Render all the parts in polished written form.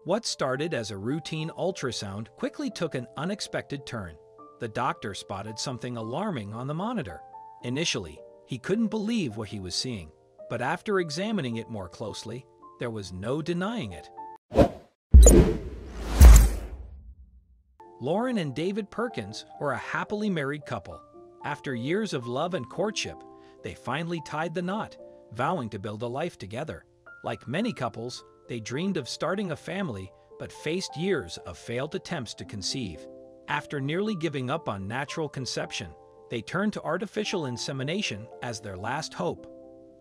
What started as a routine ultrasound quickly took an unexpected turn. The doctor spotted something alarming on the monitor. Initially, he couldn't believe what he was seeing, but after examining it more closely, there was no denying it. Lauren and David Perkins were a happily married couple. After years of love and courtship, they finally tied the knot, vowing to build a life together. Like many couples, they dreamed of starting a family but faced years of failed attempts to conceive. After nearly giving up on natural conception, they turned to artificial insemination as their last hope.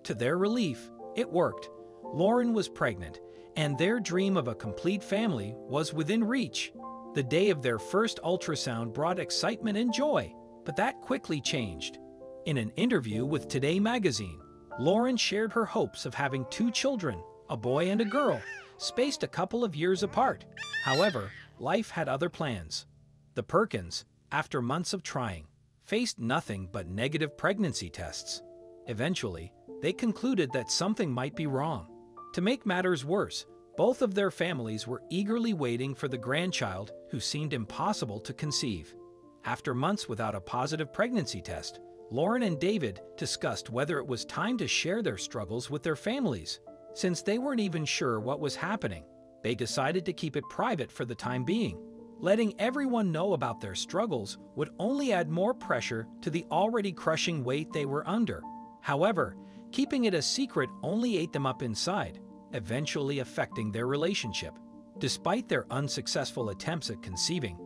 To their relief, it worked. Lauren was pregnant, and their dream of a complete family was within reach. The day of their first ultrasound brought excitement and joy, but that quickly changed. In an interview with Today magazine, Lauren shared her hopes of having 2 children, a boy and a girl, spaced a couple of years apart. However, life had other plans. The Perkins, after months of trying, faced nothing but negative pregnancy tests. Eventually, they concluded that something might be wrong. To make matters worse, both of their families were eagerly waiting for the grandchild who seemed impossible to conceive. After months without a positive pregnancy test, Lauren and David discussed whether it was time to share their struggles with their families. Since they weren't even sure what was happening, they decided to keep it private for the time being. Letting everyone know about their struggles would only add more pressure to the already crushing weight they were under. However, keeping it a secret only ate them up inside, eventually affecting their relationship. Despite their unsuccessful attempts at conceiving,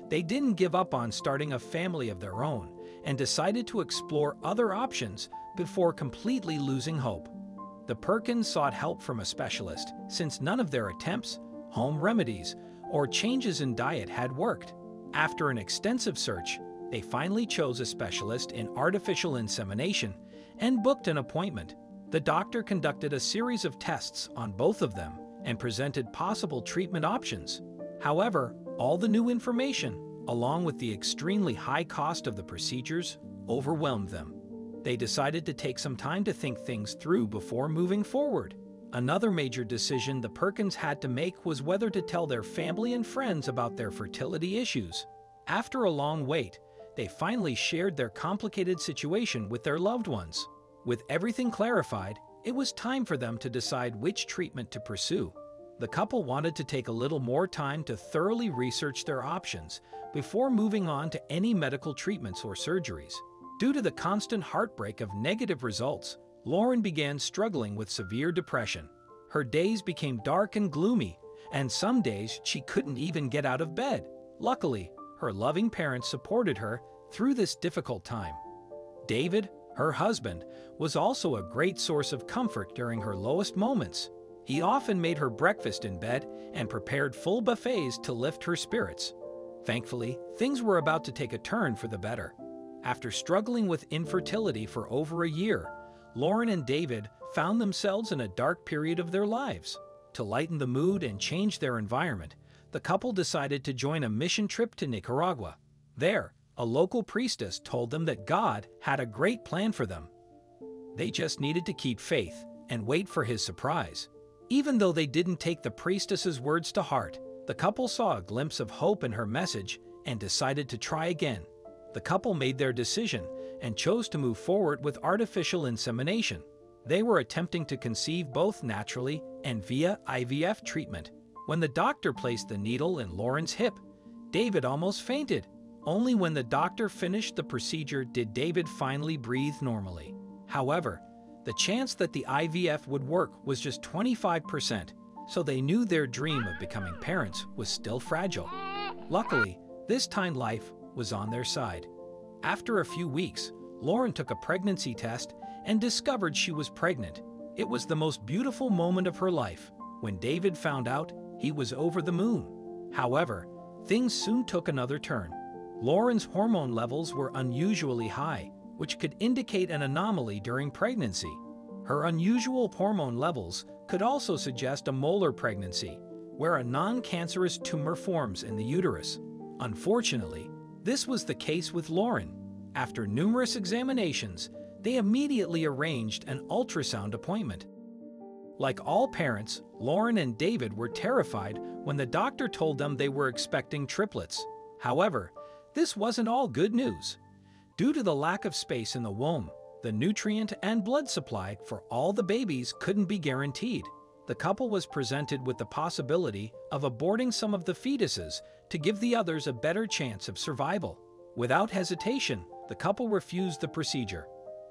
they didn't give up on starting a family of their own and decided to explore other options before completely losing hope. The Perkins sought help from a specialist since none of their attempts, home remedies, or changes in diet had worked. After an extensive search, they finally chose a specialist in artificial insemination and booked an appointment. The doctor conducted a series of tests on both of them and presented possible treatment options. However, all the new information, along with the extremely high cost of the procedures, overwhelmed them. They decided to take some time to think things through before moving forward. Another major decision the Perkins had to make was whether to tell their family and friends about their fertility issues. After a long wait, they finally shared their complicated situation with their loved ones. With everything clarified, it was time for them to decide which treatment to pursue. The couple wanted to take a little more time to thoroughly research their options before moving on to any medical treatments or surgeries. Due to the constant heartbreak of negative results, Lauren began struggling with severe depression. Her days became dark and gloomy, and some days she couldn't even get out of bed. Luckily, her loving parents supported her through this difficult time. David, her husband, was also a great source of comfort during her lowest moments. He often made her breakfast in bed and prepared full buffets to lift her spirits. Thankfully, things were about to take a turn for the better. After struggling with infertility for over a year, Lauren and David found themselves in a dark period of their lives. To lighten the mood and change their environment, the couple decided to join a mission trip to Nicaragua. There, a local priestess told them that God had a great plan for them. They just needed to keep faith and wait for his surprise. Even though they didn't take the priestess's words to heart, the couple saw a glimpse of hope in her message and decided to try again. The couple made their decision and chose to move forward with artificial insemination. They were attempting to conceive both naturally and via IVF treatment. When the doctor placed the needle in Lauren's hip, David almost fainted. Only when the doctor finished the procedure did David finally breathe normally. However, the chance that the IVF would work was just 25%, so they knew their dream of becoming parents was still fragile. Luckily, this time life was on their side. After a few weeks, Lauren took a pregnancy test and discovered she was pregnant. It was the most beautiful moment of her life. When David found out, he was over the moon. However, things soon took another turn. Lauren's hormone levels were unusually high, which could indicate an anomaly during pregnancy. Her unusual hormone levels could also suggest a molar pregnancy, where a non-cancerous tumor forms in the uterus. Unfortunately, this was the case with Lauren. After numerous examinations, they immediately arranged an ultrasound appointment. Like all parents, Lauren and David were terrified when the doctor told them they were expecting triplets. However, this wasn't all good news. Due to the lack of space in the womb, the nutrient and blood supply for all the babies couldn't be guaranteed. The couple was presented with the possibility of aborting some of the fetuses to give the others a better chance of survival. Without hesitation, the couple refused the procedure.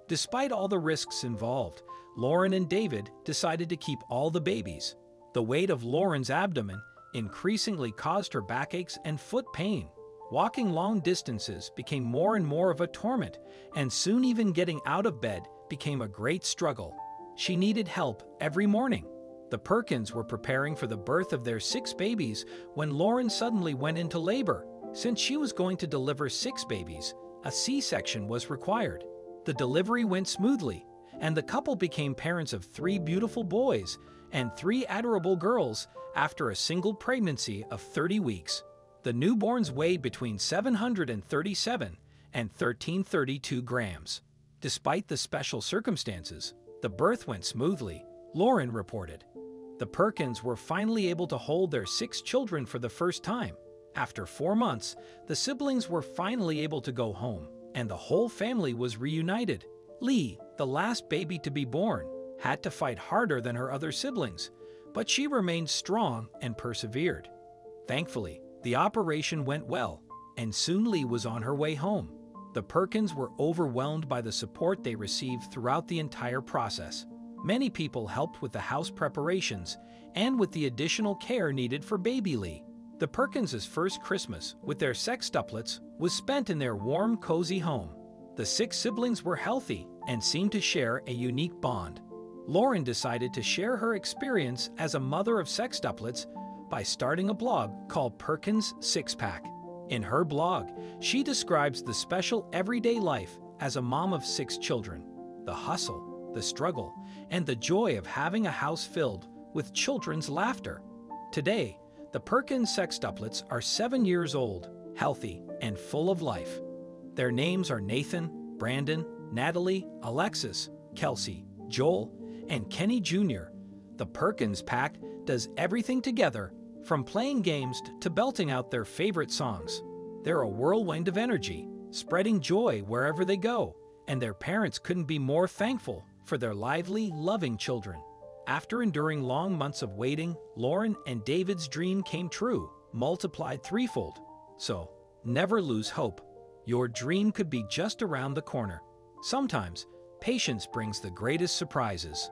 Despite all the risks involved, Lauren and David decided to keep all the babies. The weight of Lauren's abdomen increasingly caused her backaches and foot pain. Walking long distances became more and more of a torment, and soon even getting out of bed became a great struggle. She needed help every morning. The Perkins were preparing for the birth of their 6 babies when Lauren suddenly went into labor. Since she was going to deliver 6 babies, a C-section was required. The delivery went smoothly, and the couple became parents of 3 beautiful boys and 3 adorable girls after a single pregnancy of 30 weeks. The newborns weighed between 737 and 1332 grams. Despite the special circumstances, the birth went smoothly, Lauren reported. The Perkins were finally able to hold their 6 children for the first time. After 4 months, the siblings were finally able to go home, and the whole family was reunited. Lee, the last baby to be born, had to fight harder than her other siblings, but she remained strong and persevered. Thankfully, the operation went well, and soon Lee was on her way home. The Perkins were overwhelmed by the support they received throughout the entire process. Many people helped with the house preparations and with the additional care needed for baby Lee. The Perkins' first Christmas with their sextuplets was spent in their warm, cozy home. The 6 siblings were healthy and seemed to share a unique bond. Lauren decided to share her experience as a mother of sextuplets by starting a blog called Perkins Six-Pack. In her blog, she describes the special everyday life as a mom of 6 children, the hustle, the struggle, and the joy of having a house filled with children's laughter. Today, the Perkins sextuplets are 7 years old, healthy, and full of life. Their names are Nathan, Brandon, Natalie, Alexis, Kelsey, Joel, and Kenny Jr. The Perkins pack does everything together, from playing games to belting out their favorite songs. They're a whirlwind of energy, spreading joy wherever they go, and their parents couldn't be more thankful for their lively, loving children. After enduring long months of waiting, Lauren and David's dream came true, multiplied threefold. So, never lose hope. Your dream could be just around the corner. Sometimes, patience brings the greatest surprises.